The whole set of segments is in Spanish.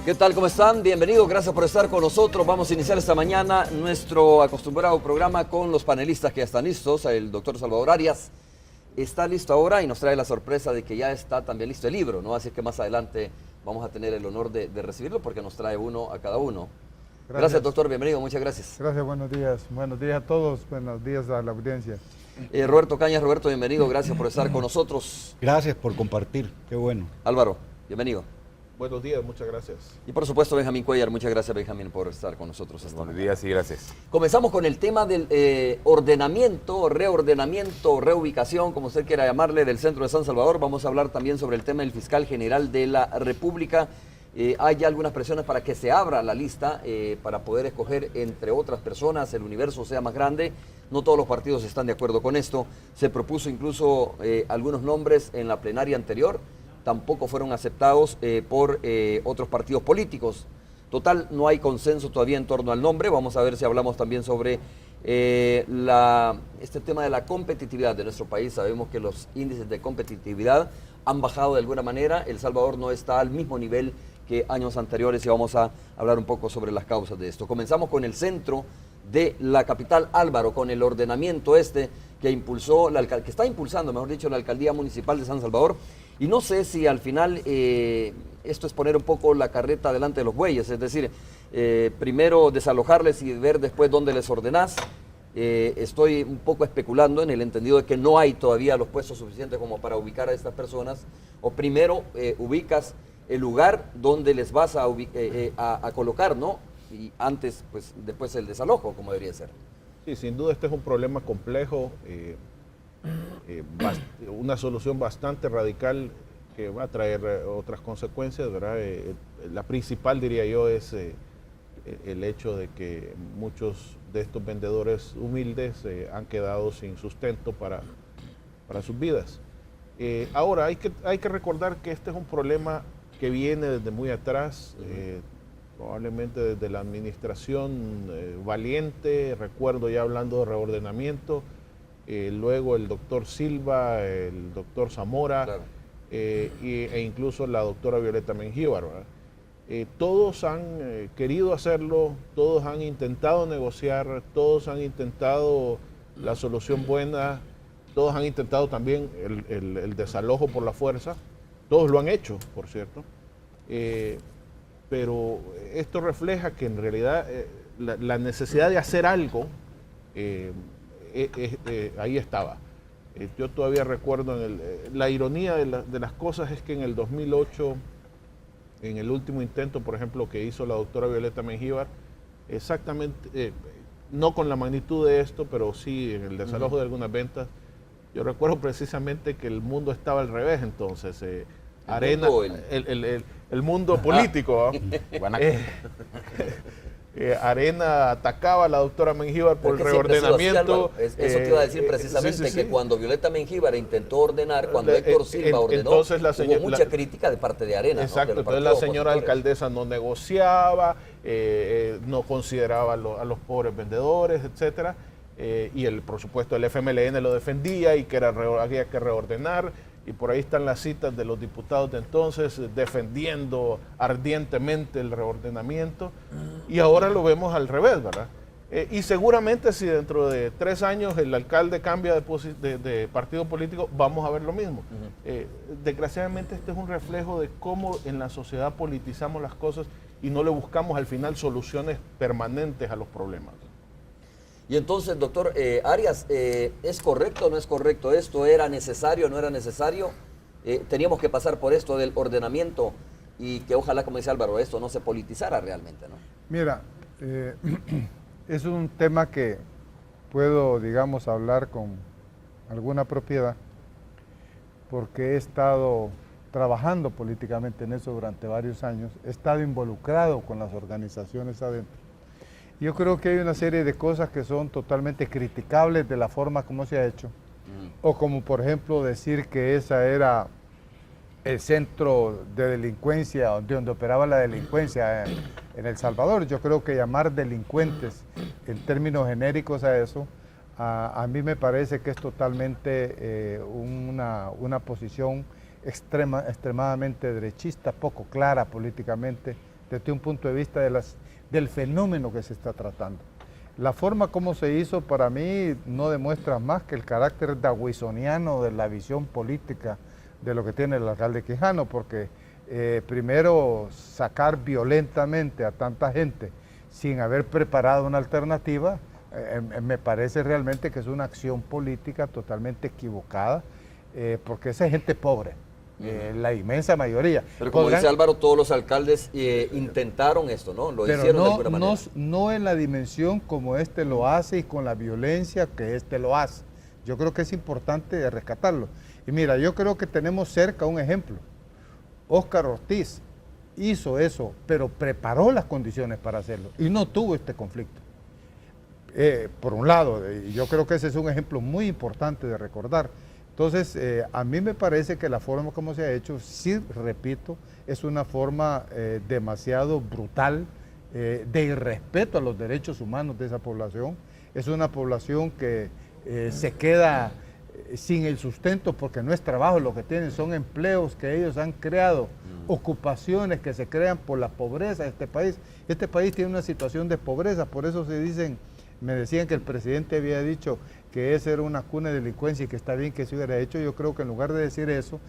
¿Qué tal? ¿Cómo están? Bienvenidos, gracias por estar con nosotros. Vamos a iniciar esta mañana nuestro acostumbrado programa con los panelistas que ya están listos. El doctor Salvador Arias está listo ahora y nos trae la sorpresa de que ya está también listo el libro, ¿no? Así que más adelante vamos a tener el honor de recibirlo porque nos trae uno a cada uno. Gracias, doctor, bienvenido, muchas gracias. Gracias, buenos días. Buenos días a todos, buenos días a la audiencia. Roberto Cañas, Roberto, bienvenido, gracias por estar con nosotros. Gracias por compartir, qué bueno. Álvaro, bienvenido. Buenos días, muchas gracias. Y por supuesto Benjamín Cuellar, muchas gracias Benjamín por estar con nosotros. Buenos días y gracias. Comenzamos con el tema del ordenamiento, reordenamiento, reubicación, como usted quiera llamarle, del centro de San Salvador. Vamos a hablar también sobre el tema del fiscal general de la República. Hay ya algunas presiones para que se abra la lista para poder escoger entre otras personas, el universo sea más grande. No todos los partidos están de acuerdo con esto. Se propuso incluso algunos nombres en la plenaria anterior. Tampoco fueron aceptados por otros partidos políticos. Total, no hay consenso todavía en torno al nombre. Vamos a ver si hablamos también sobre este tema de la competitividad de nuestro país. Sabemos que los índices de competitividad han bajado de alguna manera. El Salvador no está al mismo nivel que años anteriores y vamos a hablar un poco sobre las causas de esto. Comenzamos con el centro de la capital, Álvaro, con el ordenamiento que impulsó, que está impulsando, mejor dicho, la Alcaldía Municipal de San Salvador. Y no sé si al final esto es poner un poco la carreta delante de los bueyes, es decir, primero desalojarles y ver después dónde les ordenás. Estoy un poco especulando en el entendido de que no hay todavía los puestos suficientes como para ubicar a estas personas. O primero ubicas el lugar donde les vas a colocar, ¿no? Y antes, pues después el desalojo, como debería ser. Sí, sin duda este es un problema complejo, una solución bastante radical que va a traer otras consecuencias, ¿verdad? La principal, diría yo, es el hecho de que muchos de estos vendedores humildes han quedado sin sustento para sus vidas. Ahora, hay que recordar que este es un problema que viene desde muy atrás, probablemente desde la administración Valiente, recuerdo ya hablando de reordenamiento, luego el doctor Silva, el doctor Zamora, claro. E incluso la doctora Violeta Mengíbar. Todos han querido hacerlo, todos han intentado negociar, todos han intentado la solución buena, todos han intentado también el desalojo por la fuerza, todos lo han hecho, por cierto. Pero esto refleja que en realidad la necesidad de hacer algo ahí estaba. Yo todavía recuerdo, la ironía de las cosas es que en el 2008, en el último intento, por ejemplo, que hizo la doctora Violeta Mengíbar, exactamente, no con la magnitud de esto, pero sí en el desalojo de algunas ventas, yo recuerdo precisamente que el mundo estaba al revés entonces. El mundo político. Arena atacaba a la doctora Mengíbar por el reordenamiento. Eso te iba a decir precisamente, que cuando Violeta Mengíbar intentó ordenar, cuando Héctor Silva ordenó, entonces hubo mucha crítica de parte de Arena. Exacto, ¿no? Entonces la señora alcaldesa no negociaba, no consideraba a los pobres vendedores, etcétera. Y por supuesto el FMLN lo defendía y que había que reordenar. Y por ahí están las citas de los diputados de entonces defendiendo ardientemente el reordenamiento. Y ahora lo vemos al revés, ¿verdad? Y seguramente si dentro de 3 años el alcalde cambia de partido político, vamos a ver lo mismo. Desgraciadamente este es un reflejo de cómo en la sociedad politizamos las cosas y no le buscamos al final soluciones permanentes a los problemas. Y entonces, doctor Arias, ¿es correcto o no es correcto esto? ¿Era necesario o no era necesario? Teníamos que pasar por esto del ordenamiento y que ojalá, como dice Álvaro, esto no se politizara realmente, ¿no? Mira, es un tema que puedo, digamos, hablar con alguna propiedad porque he estado trabajando políticamente en eso durante varios años, he estado involucrado con las organizaciones adentro. Yo creo que hay una serie de cosas que son totalmente criticables de la forma como se ha hecho. O como por ejemplo decir que esa era el centro de delincuencia, donde operaba la delincuencia en El Salvador. Yo creo que llamar delincuentes en términos genéricos a eso, a mí me parece que es totalmente una posición extremadamente derechista, poco clara políticamente, desde un punto de vista del fenómeno que se está tratando. La forma como se hizo para mí no demuestra más que el carácter dawsoniano de la visión política de lo que tiene el alcalde Quijano, porque primero sacar violentamente a tanta gente sin haber preparado una alternativa, me parece realmente que es una acción política totalmente equivocada, porque esa es gente pobre. La inmensa mayoría. Pero como dice Álvaro, todos los alcaldes intentaron esto, ¿no? Lo hicieron de alguna manera. No en la dimensión como este lo hace y con la violencia que este lo hace. Yo creo que es importante rescatarlo. Y mira, yo creo que tenemos cerca un ejemplo. Óscar Ortiz hizo eso, pero preparó las condiciones para hacerlo y no tuvo este conflicto. Por un lado, y yo creo que ese es un ejemplo muy importante de recordar. Entonces, a mí me parece que la forma como se ha hecho, sí, repito, es una forma demasiado brutal de irrespeto a los derechos humanos de esa población. Es una población que se queda sin el sustento porque no es trabajo, lo que tienen son empleos que ellos han creado, ocupaciones que se crean por la pobreza de este país. Este país tiene una situación de pobreza, por eso me decían que el presidente había dicho que esa era una cuna de delincuencia y que está bien que se hubiera hecho. Yo creo que en lugar de decir eso,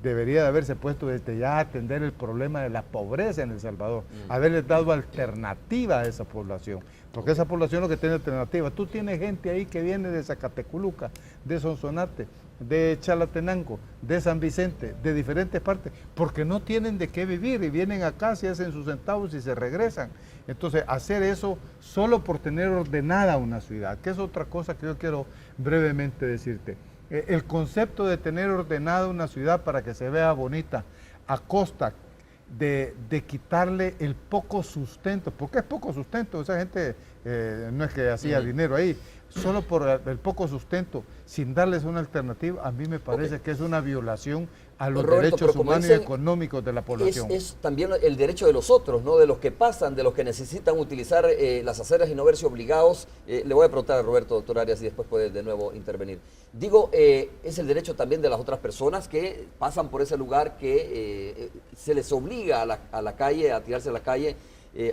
debería de haberse puesto desde ya a atender el problema de la pobreza en El Salvador, haberles dado alternativa a esa población, porque esa población lo que tiene alternativa. Tú tienes gente ahí que viene de Zacateculuca, de Sonsonate, de Chalatenango, de San Vicente, de diferentes partes, porque no tienen de qué vivir y vienen acá, se hacen sus centavos y se regresan. Entonces, hacer eso solo por tener ordenada una ciudad, que es otra cosa que yo quiero brevemente decirte. El concepto de tener ordenada una ciudad para que se vea bonita a costa de quitarle el poco sustento, porque es poco sustento, esa gente no es que hacía dinero ahí, solo por el poco sustento, sin darles una alternativa, a mí me parece que es una violación a los derechos humanos y económicos de la población. Es también el derecho de los otros, ¿no? De los que pasan, de los que necesitan utilizar las aceras y no verse obligados. Le voy a preguntar a Roberto, doctor Arias, y después puede de nuevo intervenir. Digo, es el derecho también de las otras personas que pasan por ese lugar, que se les obliga a la calle, a tirarse a la calle,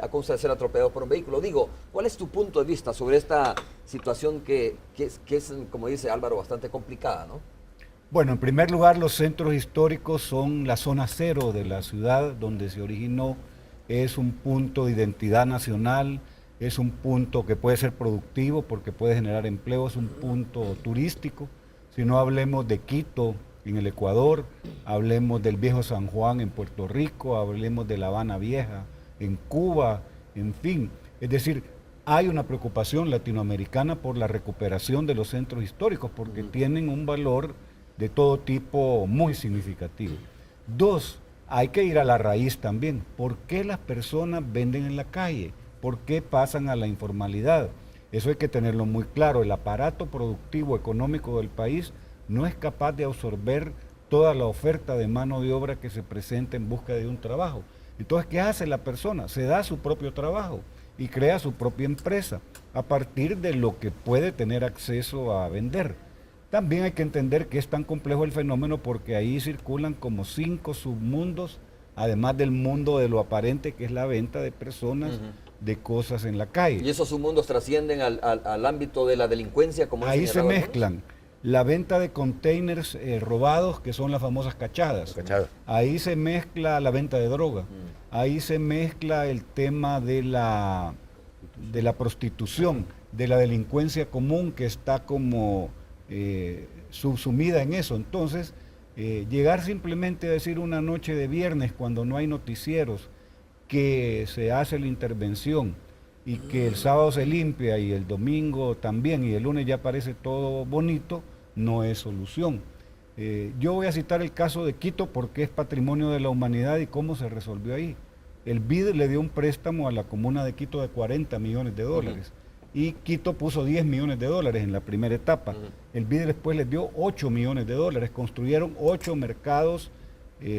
a causa de ser atropellados por un vehículo. Digo, ¿cuál es tu punto de vista sobre esta situación que es, como dice Álvaro, bastante complicada, ¿no? Bueno, en primer lugar, los centros históricos son la zona cero de la ciudad donde se originó, es un punto de identidad nacional, es un punto que puede ser productivo porque puede generar empleo, es un punto turístico. Si no, hablemos de Quito en el Ecuador, hablemos del Viejo San Juan en Puerto Rico, hablemos de La Habana Vieja en Cuba, en fin. Es decir, hay una preocupación latinoamericana por la recuperación de los centros históricos porque tienen un valor de todo tipo muy significativo. Dos, hay que ir a la raíz también. ¿Por qué las personas venden en la calle? ¿Por qué pasan a la informalidad? Eso hay que tenerlo muy claro. El aparato productivo económico del país no es capaz de absorber toda la oferta de mano de obra que se presenta en busca de un trabajo. Entonces, ¿qué hace la persona? Se da su propio trabajo y crea su propia empresa a partir de lo que puede tener acceso a vender. También hay que entender que es tan complejo el fenómeno porque ahí circulan como 5 submundos, además del mundo de lo aparente que es la venta de personas, de cosas en la calle. ¿Y esos submundos trascienden al ámbito de la delincuencia? Como ahí se mezclan la venta de containers robados, que son las famosas cachadas. Ahí se mezcla la venta de droga. Ahí se mezcla el tema de la prostitución, de la delincuencia común que está como subsumida en eso. Entonces, llegar simplemente a decir una noche de viernes cuando no hay noticieros que se hace la intervención y que el sábado se limpia y el domingo también y el lunes ya parece todo bonito, no es solución. Yo voy a citar el caso de Quito porque es patrimonio de la humanidad y cómo se resolvió ahí. El BID le dio un préstamo a la comuna de Quito de 40 millones de dólares. Y Quito puso 10 millones de dólares en la primera etapa. El BID después les dio 8 millones de dólares. Construyeron 8 mercados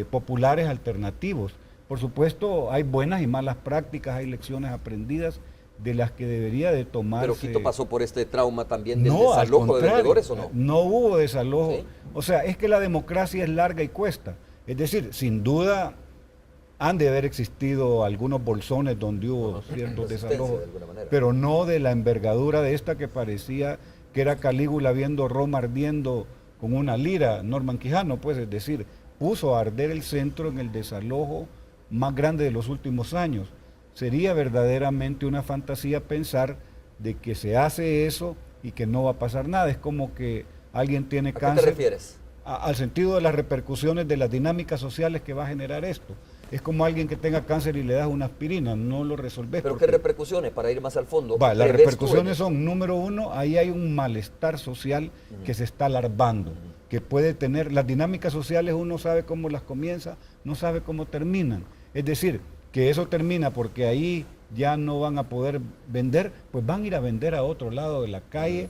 populares alternativos. Por supuesto, hay buenas y malas prácticas, hay lecciones aprendidas de las que debería de tomarse. ¿Pero Quito pasó por este trauma también del desalojo de vendedores o no? No hubo desalojo. ¿Sí? O sea, es que la democracia es larga y cuesta. Es decir, sin duda, Han de haber existido algunos bolsones donde hubo ciertos desalojos, pero no de la envergadura de esta que parecía que era Calígula viendo Roma ardiendo con una lira, Norman Quijano, pues, es decir, puso a arder el centro en el desalojo más grande de los últimos años. Sería verdaderamente una fantasía pensar de que se hace eso y que no va a pasar nada. Es como que alguien tiene cáncer. ¿A qué te refieres? Al sentido de las repercusiones de las dinámicas sociales que va a generar esto. Es como alguien que tenga cáncer y le das una aspirina, no lo resolves. ¿Pero qué repercusiones, para ir más al fondo? Las repercusiones son, número uno, ahí hay un malestar social que se está alarmando, que puede tener, las dinámicas sociales uno sabe cómo las comienza, no sabe cómo terminan. Es decir, que eso termina porque ahí ya no van a poder vender, pues van a ir a vender a otro lado de la calle.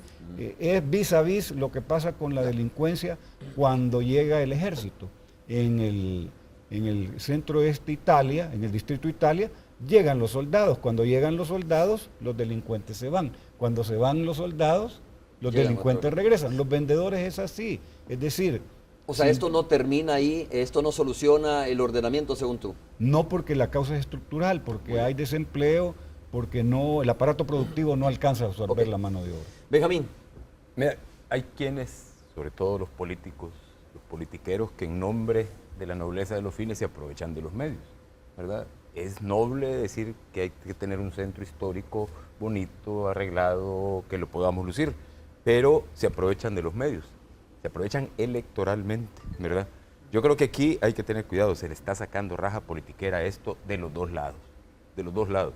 Es vis a vis lo que pasa con la delincuencia cuando llega el ejército. En el centro este Italia, en el distrito Italia, llegan los soldados. Cuando llegan los soldados, los delincuentes se van. Cuando se van los soldados, los delincuentes regresan. Los vendedores es así. Es decir... O sea, esto no termina ahí, esto no soluciona el ordenamiento según tú. No, porque la causa es estructural, porque hay desempleo, porque no, el aparato productivo no alcanza a absorber la mano de obra. Benjamín. Mira, hay quienes, sobre todo los políticos, los politiqueros, que en nombre de la nobleza de los fines se aprovechan de los medios, ¿verdad? Es noble decir que hay que tener un centro histórico bonito, arreglado, que lo podamos lucir, pero se aprovechan de los medios, se aprovechan electoralmente, ¿verdad? Yo creo que aquí hay que tener cuidado, se le está sacando raja politiquera a esto de los dos lados, de los dos lados.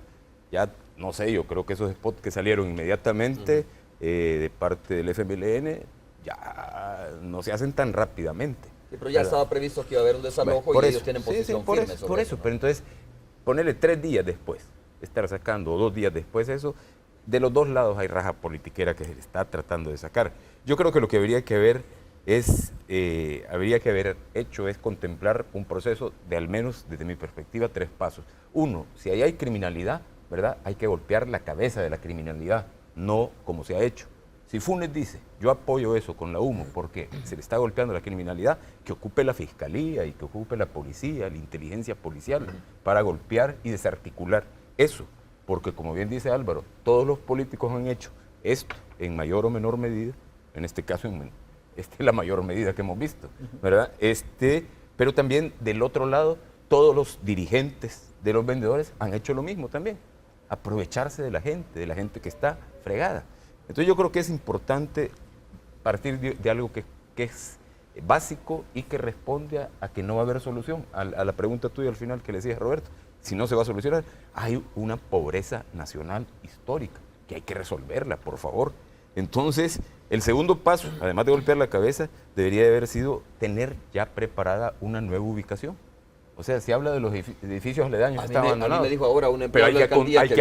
Ya, no sé, yo creo que esos spots que salieron inmediatamente de parte del FMLN ya no se hacen tan rápidamente. Sí, pero ya estaba previsto que iba a haber un desalojo y ellos tienen posición firme sobre eso. Pero entonces, ponerle 3 días después, estar sacando, o 2 días después eso, de los dos lados hay raja politiquera que se le está tratando de sacar. Yo creo que lo que habría que ver es, es contemplar un proceso de al menos, desde mi perspectiva, 3 pasos. 1, si ahí hay criminalidad, ¿verdad? Hay que golpear la cabeza de la criminalidad, no como se ha hecho. Si Funes dice, yo apoyo eso con la humo porque se le está golpeando la criminalidad, que ocupe la fiscalía y que ocupe la policía, la inteligencia policial, para golpear y desarticular eso. Porque como bien dice Álvaro, todos los políticos han hecho esto en mayor o menor medida, en este caso la mayor medida que hemos visto, ¿verdad? Pero también del otro lado, todos los dirigentes de los vendedores han hecho lo mismo también, aprovecharse de la gente que está fregada. Entonces yo creo que es importante partir de algo que es básico y que responde a que no va a haber solución. A la pregunta tuya al final que le decías, Roberto, si no se va a solucionar, hay una pobreza nacional histórica que hay que resolverla, por favor. Entonces, el segundo paso, además de golpear la cabeza, debería de haber sido tener ya preparada una nueva ubicación. O sea, se habla de los edificios aledaños que están abandonados. A mí me dijo ahora un empleado de la alcaldía que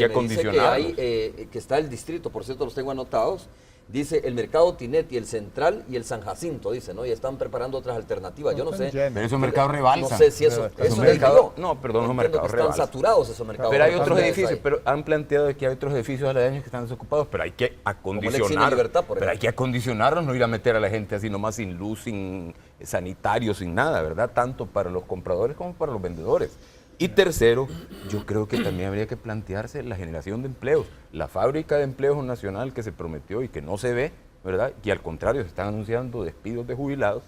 acondicionar. Que está el distrito, por cierto, los tengo anotados. Dice el Mercado Tinetti, el Central y el San Jacinto, dice, ¿no? Y están preparando otras alternativas. Yo no sé. Pero esos mercados rebalsan. No sé si eso es un mercado. No, perdón, esos mercados rebalsan. Están saturados esos mercados. Pero hay otros edificios, pero han planteado que hay otros edificios aledaños que están desocupados, pero hay que acondicionar. Pero hay que acondicionarlos, no ir a meter a la gente así nomás sin luz, sin sanitario, sin nada, ¿verdad? Tanto para los compradores como para los vendedores. Y tercero, yo creo que también habría que plantearse la generación de empleos. La fábrica de empleos nacional que se prometió y que no se ve, ¿verdad? Y al contrario, se están anunciando despidos de jubilados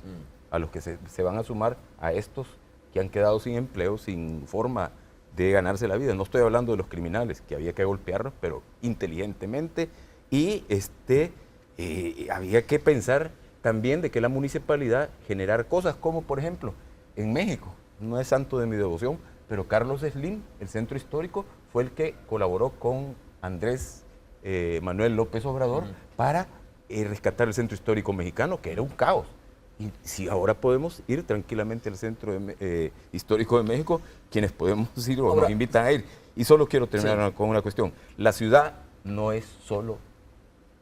a los que se van a sumar a estos que han quedado sin empleo, sin forma de ganarse la vida. No estoy hablando de los criminales, que había que golpearlos, pero inteligentemente. Y había que pensar también de que la municipalidad generar cosas como, por ejemplo, en México, no es santo de mi devoción, pero Carlos Slim, el centro histórico, fue el que colaboró con Andrés Manuel López Obrador para rescatar el centro histórico mexicano, que era un caos. Y si ahora podemos ir tranquilamente al centro histórico de México, quienes podemos ir o nos invitan a ir. Y solo quiero terminar con una cuestión. La ciudad no es solo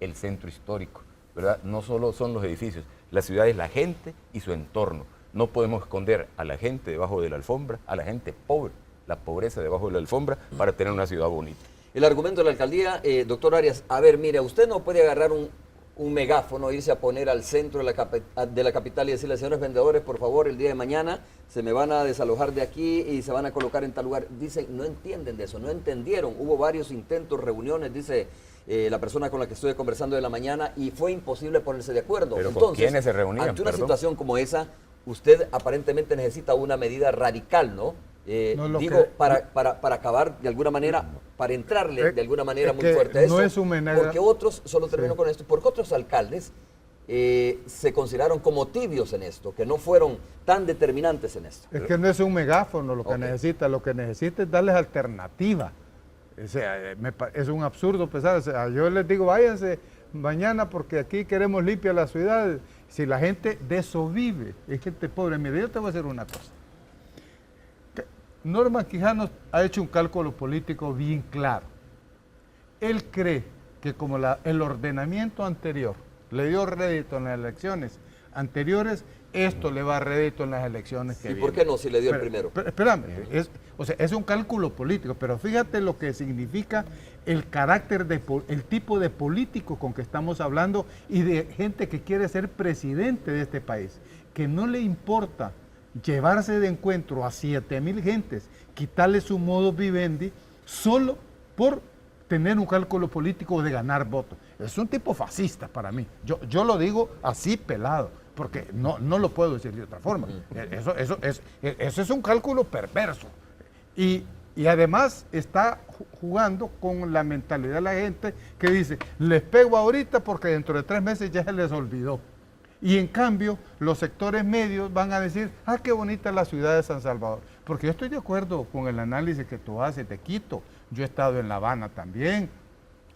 el centro histórico, ¿verdad? No solo son los edificios. La ciudad es la gente y su entorno. No podemos esconder a la gente debajo de la alfombra, a la gente pobre, la pobreza debajo de la alfombra, para tener una ciudad bonita. El argumento de la alcaldía, doctor Arias, a ver, mire, usted no puede agarrar un megáfono, irse a poner al centro de la capital y decirle, señores vendedores, por favor, el día de mañana se me van a desalojar de aquí y se van a colocar en tal lugar. Dicen, no entienden de eso, no entendieron. Hubo varios intentos, reuniones, dice la persona con la que estuve conversando de la mañana, y fue imposible ponerse de acuerdo. ¿Pero entonces, con quiénes se reunían? ante una Perdón. situación como esa, usted aparentemente necesita una medida radical, ¿no? Para acabar de alguna manera, para entrarle de alguna manera muy fuerte a eso. No es un homenaje. Porque otros, solo termino con esto, porque otros alcaldes se consideraron como tibios en esto, que no fueron tan determinantes en esto. Es que no es un megáfono lo que Ok. necesita, lo que necesita es darles alternativa. O sea, es un absurdo pensar, o sea, yo les digo, váyanse mañana porque aquí queremos limpia la ciudad. Si la gente de eso vive, es gente pobre. Mire, yo te voy a decir una cosa. Norman Quijano ha hecho un cálculo político bien claro. Él cree que como el ordenamiento anterior le dio rédito en las elecciones anteriores, esto le va a dar rédito en las elecciones que ¿Y vienen. por qué no si le dio el primero? Espérame, es un cálculo político, pero fíjate lo que significa el carácter, el tipo de político con que estamos hablando y de gente que quiere ser presidente de este país, que no le importa llevarse de encuentro a 7,000 gentes, quitarle su modus vivendi solo por tener un cálculo político de ganar votos. Es un tipo fascista para mí. Yo lo digo así pelado, porque no lo puedo decir de otra forma. Eso es un cálculo perverso. Y además está jugando con la mentalidad de la gente que dice, les pego ahorita porque dentro de 3 meses ya se les olvidó. Y en cambio, los sectores medios van a decir, ah, qué bonita la ciudad de San Salvador. Porque yo estoy de acuerdo con el análisis que tú haces de Quito. Yo he estado en La Habana también,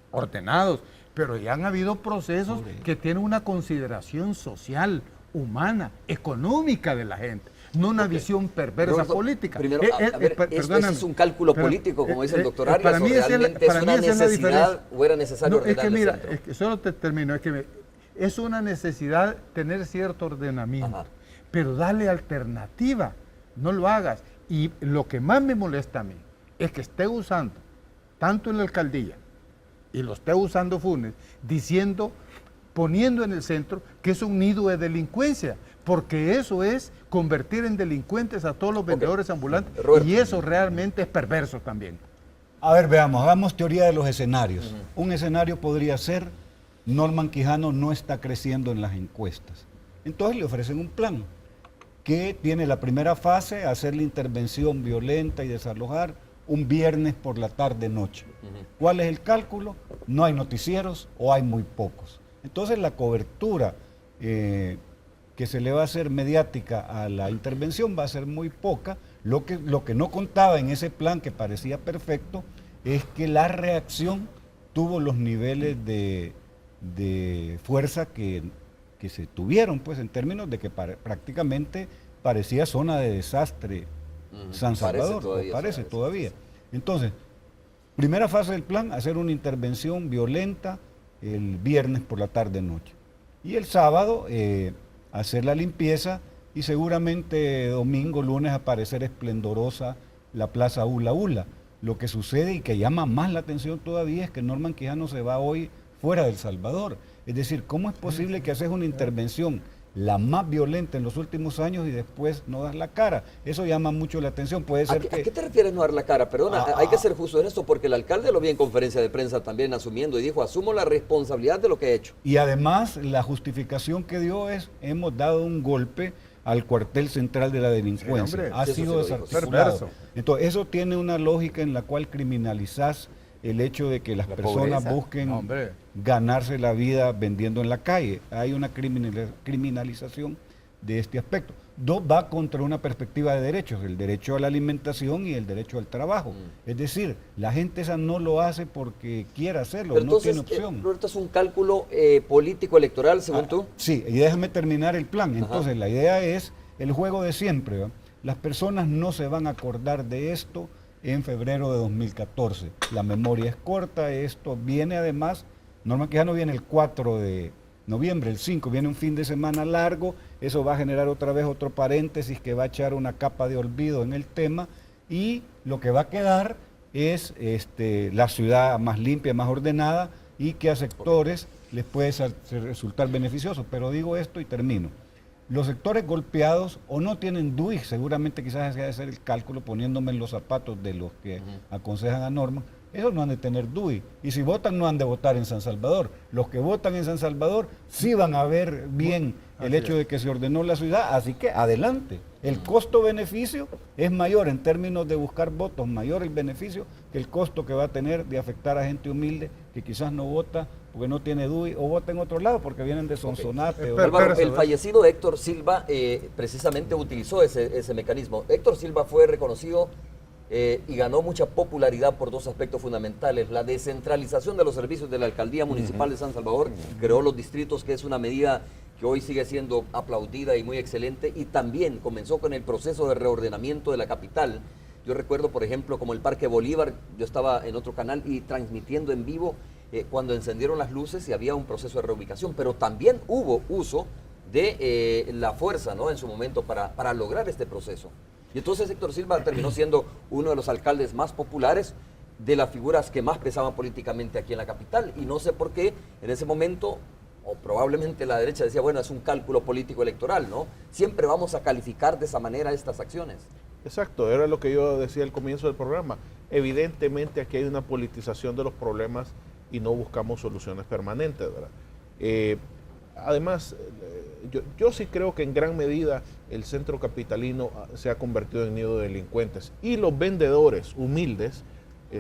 ordenados, pero ya han habido procesos que tienen una consideración social, humana, económica de la gente, no una visión perversa Roberto, política. Primero, a ver, ¿esto es un cálculo político, como dice el doctor Arias, para o mí realmente es una esa es la necesidad diferencia. o era necesario No, es ordenar que el mira, centro? es que solo te termino, es una necesidad tener cierto ordenamiento, Ajá. pero dale alternativa, no lo hagas. Y lo que más me molesta a mí es que esté usando, tanto en la alcaldía, y lo esté usando Funes, poniendo en el centro que es un nido de delincuencia, porque eso es convertir en delincuentes a todos los vendedores ambulantes, Roberto. y eso realmente es perverso también. A ver, veamos, hagamos teoría de los escenarios. Un escenario podría ser, Norman Quijano no está creciendo en las encuestas. Entonces le ofrecen un plan que tiene la primera fase, hacer la intervención violenta y desalojar un viernes por la tarde-noche. ¿Cuál es el cálculo? No hay noticieros o hay muy pocos. Entonces la cobertura que se le va a hacer mediática a la intervención va a ser muy poca. Lo que no contaba en ese plan, que parecía perfecto, es que la reacción tuvo los niveles de fuerza que se tuvieron, pues en términos de que prácticamente parecía zona de desastre San Salvador, parece todavía. Entonces, primera fase del plan, hacer una intervención violenta el viernes por la tarde-noche. Y el sábado, hacer la limpieza y seguramente domingo, lunes, aparecer esplendorosa la Plaza Ula Ula. Lo que sucede y que llama más la atención todavía es que Norman Quijano se va hoy fuera del Salvador. Es decir, ¿cómo es posible que haces una intervención la más violenta en los últimos años y después no das la cara? Eso llama mucho la atención. Puede ser ¿A qué te refieres no dar la cara? Perdona, hay que ser justo en esto, porque el alcalde lo vi en conferencia de prensa también asumiendo y dijo, asumo la responsabilidad de lo que he hecho. Y además la justificación que dio es, hemos dado un golpe al cuartel central de la delincuencia. Sí, hombre, ha eso sido sí lo dijo. desarticulado. Perverso. Entonces, eso tiene una lógica en la cual criminalizás el hecho de que las La personas pobreza. busquen No, hombre. ganarse la vida vendiendo en la calle. Hay una criminalización de este aspecto. Dos, va contra una perspectiva de derechos, el derecho a la alimentación y el derecho al trabajo. Es decir, la gente esa no lo hace porque quiera hacerlo, Pero no entonces, tiene opción. Roberto, es un cálculo político electoral, según tú. Sí, y déjame terminar el plan. Entonces, la idea es el juego de siempre, ¿va? Las personas no se van a acordar de esto en febrero de 2014. La memoria es corta, esto viene además, Norman Quijano viene el 4 de noviembre, el 5, viene un fin de semana largo, eso va a generar otra vez otro paréntesis que va a echar una capa de olvido en el tema, y lo que va a quedar es la ciudad más limpia, más ordenada, y que a sectores les puede resultar beneficioso. Pero digo esto y termino. Los sectores golpeados o no tienen DUI, seguramente quizás se ha de hacer el cálculo poniéndome en los zapatos de los que aconsejan a Norman, esos no han de tener DUI. Y si votan, no han de votar en San Salvador. Los que votan en San Salvador sí van a ver bien el hecho de que se ordenó la ciudad, así que adelante. El costo-beneficio es mayor en términos de buscar votos, mayor el beneficio que el costo que va a tener de afectar a gente humilde que quizás no vota porque no tiene DUI o vota en otro lado porque vienen de Sonsonate. Okay. Álvaro, el fallecido Héctor Silva precisamente utilizó ese mecanismo. Héctor Silva fue reconocido y ganó mucha popularidad por dos aspectos fundamentales. La descentralización de los servicios de la Alcaldía Municipal de San Salvador, creó los distritos, que es una medida que hoy sigue siendo aplaudida y muy excelente, y también comenzó con el proceso de reordenamiento de la capital. Yo recuerdo, por ejemplo, como el Parque Bolívar, yo estaba en otro canal y transmitiendo en vivo cuando encendieron las luces y había un proceso de reubicación, pero también hubo uso de la fuerza, ¿no?, en su momento para lograr este proceso. Y entonces Héctor Silva terminó siendo uno de los alcaldes más populares, de las figuras que más pesaban políticamente aquí en la capital, y no sé por qué en ese momento, o probablemente la derecha decía, bueno, es un cálculo político electoral, ¿no? Siempre vamos a calificar de esa manera estas acciones. Exacto, era lo que yo decía al comienzo del programa. Evidentemente aquí hay una politización de los problemas y no buscamos soluciones permanentes, ¿verdad? Además, yo sí creo que en gran medida el centro capitalino se ha convertido en nido de delincuentes y los vendedores humildes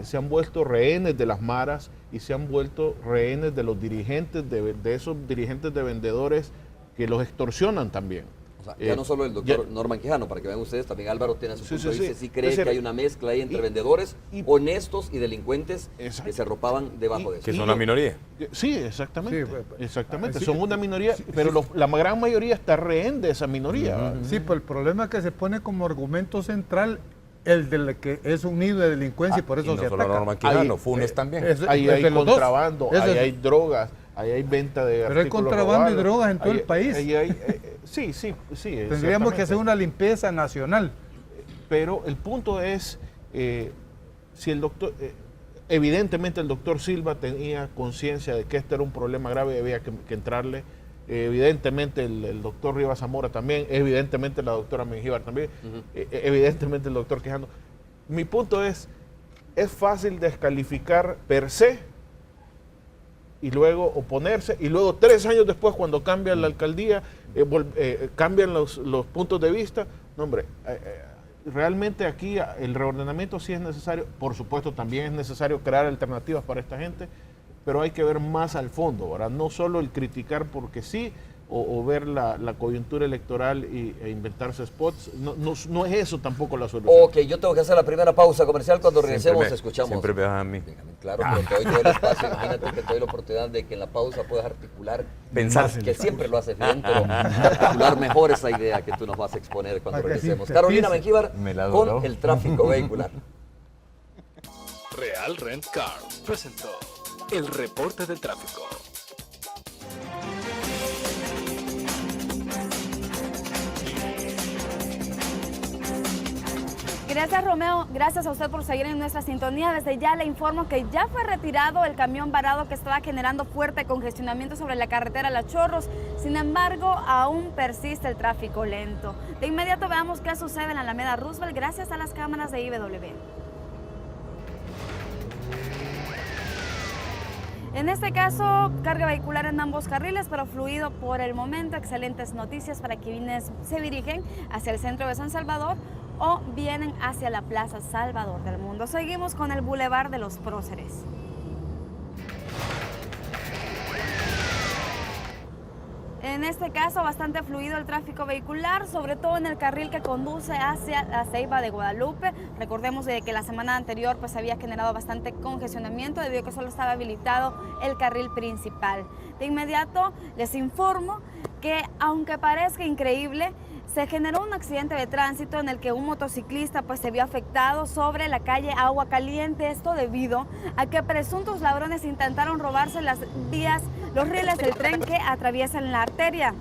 se han vuelto rehenes de las maras y se han vuelto rehenes de los dirigentes, de esos dirigentes de vendedores que los extorsionan también. O sea, ya no solo el doctor Norman Quijano, para que vean ustedes, también Álvaro tiene su punto de vista, sí cree que hay una mezcla ahí entre vendedores honestos y delincuentes que se arropaban debajo de eso. Que son una minoría. Sí, exactamente. Exactamente, son una minoría, pero la gran mayoría está rehén de esa minoría. Sí, pero el problema es que se pone como argumento central el de que es un nido de delincuencia y por eso se ataca. Norman Quijano, Funes también. Ahí hay contrabando, ahí hay drogas, ahí hay venta de pero hay contrabando y drogas en todo el país. Sí. Tendríamos que hacer una limpieza nacional. Pero el punto es, si el doctor, evidentemente el doctor Silva tenía conciencia de que este era un problema grave y había que entrarle. Evidentemente el doctor Rivas Zamora también, evidentemente la doctora Mengíbar también, evidentemente el doctor Quijano. Mi punto es fácil descalificar per se y luego oponerse, y luego 3 años después, cuando cambia la alcaldía, cambian los puntos de vista. No, hombre, realmente aquí el reordenamiento sí es necesario. Por supuesto, también es necesario crear alternativas para esta gente, pero hay que ver más al fondo, ¿verdad? No solo el criticar porque sí, o ver la coyuntura electoral e inventarse spots. No es eso tampoco la solución. Ok, yo tengo que hacer la primera pausa comercial. Cuando regresemos escuchamos. Siempre me das a mí. Claro, pero te doy todo el espacio. Imagínate que te doy la oportunidad de que en la pausa puedas articular. Pensar. Que siempre lo haces bien, pero articular mejor esa idea que tú nos vas a exponer cuando regresemos. Carolina Mengíbar con el tráfico vehicular. Real Rent Car presentó el reporte del tráfico. Gracias, Romeo. Gracias a usted por seguir en nuestra sintonía. Desde ya le informo que ya fue retirado el camión varado que estaba generando fuerte congestionamiento sobre la carretera Los Chorros. Sin embargo, aún persiste el tráfico lento. De inmediato veamos qué sucede en la Alameda Roosevelt gracias a las cámaras de IBW. En este caso, carga vehicular en ambos carriles, pero fluido por el momento. Excelentes noticias para quienes se dirigen hacia el centro de San Salvador o vienen hacia la Plaza Salvador del Mundo. Seguimos con el Boulevard de los Próceres. En este caso, bastante fluido el tráfico vehicular, sobre todo en el carril que conduce hacia la Ceiba de Guadalupe. Recordemos de que la semana anterior pues había generado bastante congestionamiento debido a que solo estaba habilitado el carril principal. De inmediato les informo que, aunque parezca increíble, se generó un accidente de tránsito en el que un motociclista pues se vio afectado sobre la calle Agua Caliente. Esto debido a que presuntos ladrones intentaron robarse los rieles del tren que atraviesan la arteria.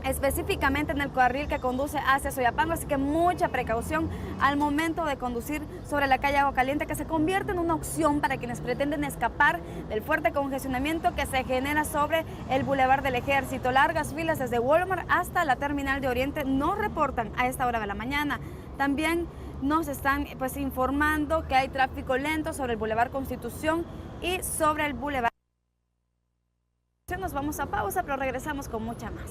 específicamente en el carril que conduce hacia Soyapango, así que mucha precaución al momento de conducir sobre la calle Agua Caliente, que se convierte en una opción para quienes pretenden escapar del fuerte congestionamiento que se genera sobre el Boulevard del Ejército. Largas filas desde Walmart hasta la Terminal de Oriente no reportan a esta hora de la mañana. También nos están informando que hay tráfico lento sobre el Boulevard Constitución y sobre el Boulevard. Nos vamos a pausa, pero regresamos con mucha más.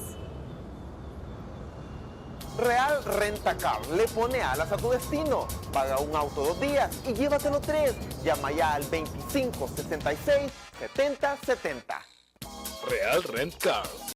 Real Rentacar le pone alas a tu destino. Paga un auto 2 días y llévatelo 3. Llama ya al 25 66 70 70. Real Rent Car.